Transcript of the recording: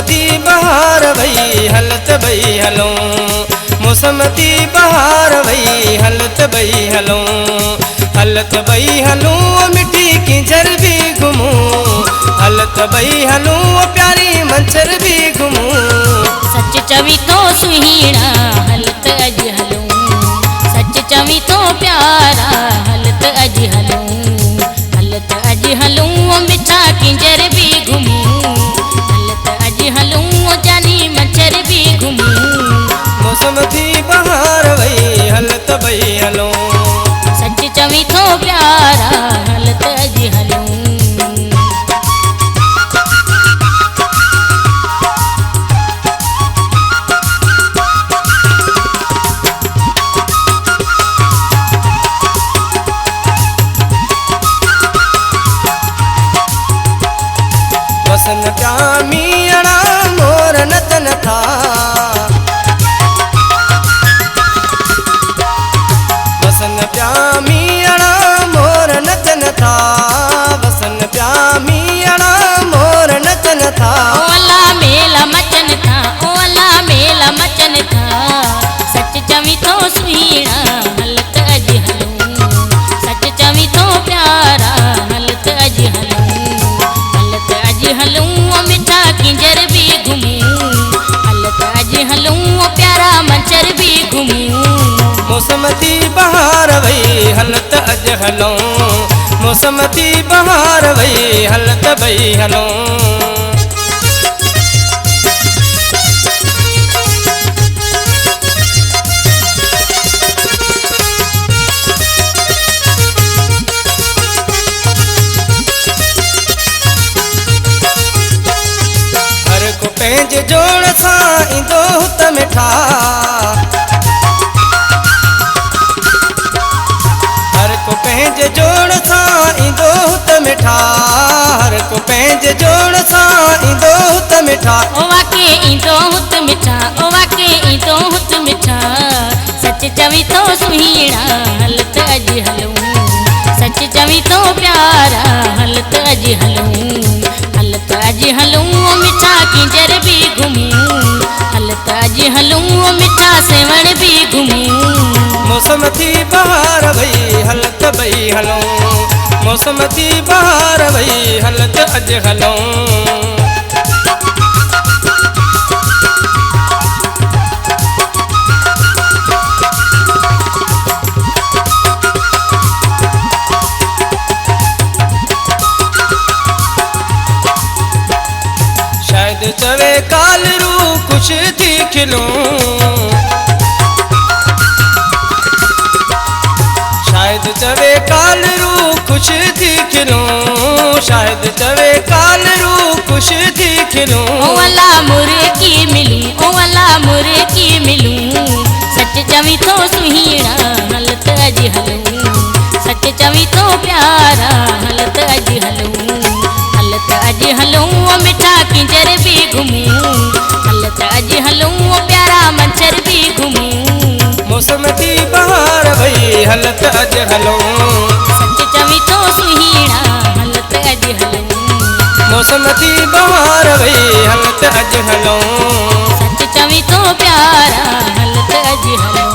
थी बहार भई हलत भई हलो, मौसम थी बहार भई हलत भई हलो, हलत भई हलो मिठी किंजर भी घुमूं, हलत भई हलो प्यारी मंचर भी घुमूं। सच चवी तो सुहीणा हलत अज हलूं, सच चवी तो प्यारा हलत अज हलूं, हलत अज हलूं मिठा किंजर भी घुमूं, हलत अज हलूं जानी मंचर भी घुमूं। मौसम थी बहार भई हलत भई हलो, सच चवी तो प्यारा हलत अज हलूं। वसन प्यामीअणा मोर नतन था, वसन प्यामीअणा मोर नतन था, वसन प्यामीअणा मोर नतन था। ओला मेला मचन था, ओला मेला मचन था, सच चवी तो सुहीणा हलत अज हलूं, सच चवी तो प्यारा हलत अज हलूं, हलत अज हलूं मिठा किंजर भी घुमूं, हलत अज हलूं प्यारा मंचर भी घुमूं। मौसम थी बहार भई हलत अज हलो, मौसम थी बहार भई हलत भई हलो। हर को पंहिंजे जोड़ सां ईंदो हुत मिठा, हर को पंहिंजे जोड़ सां ईंदो हुत मिठा, हर को पंहिंजे जोड़ सां ईंदो हुत मिठा। ओ वाके ईंदो हुत मिठा, ओ वाके ईंदो हुत मिठा, सच चवी तो सुहीणा हलत अज हलूं, सच चवी तो प्यारा हलत अज हलूं, हलत अज हलूं मिठा किंजर भी घुमूं, हलत अज हलूं मिठा सेवण भी घुमूं। मौसम थी बहार भई हलत भई हलो, मौसम थी बहार भई हलत अज हलो। शायद चवे काल रू कुछ थी खिलूं, शायद चवे काल रू कुछ थी खिलूं, शायद चवे काल रू कुछ थी खिलूं। ओ वाला मुरे की मिलूं, ओ वाला मुरे की मिलूं, सच चवी तो सुहीणा हलत अज हलूं, सच चवी तो प्यारा हलत अज हलूं, हलत अज हलूं मिठा किंजर भी घुमूं, हलत अज हलूं प्यारा मंचर भी घुमूं। मौसम थी बहार भई हलत अज हलो, सच चवी तो सुहीणा हलत अज हलूं, मौसम थी बहार भई हलत अज हलो, सच चवी तो प्यारा हलत अज हलूं।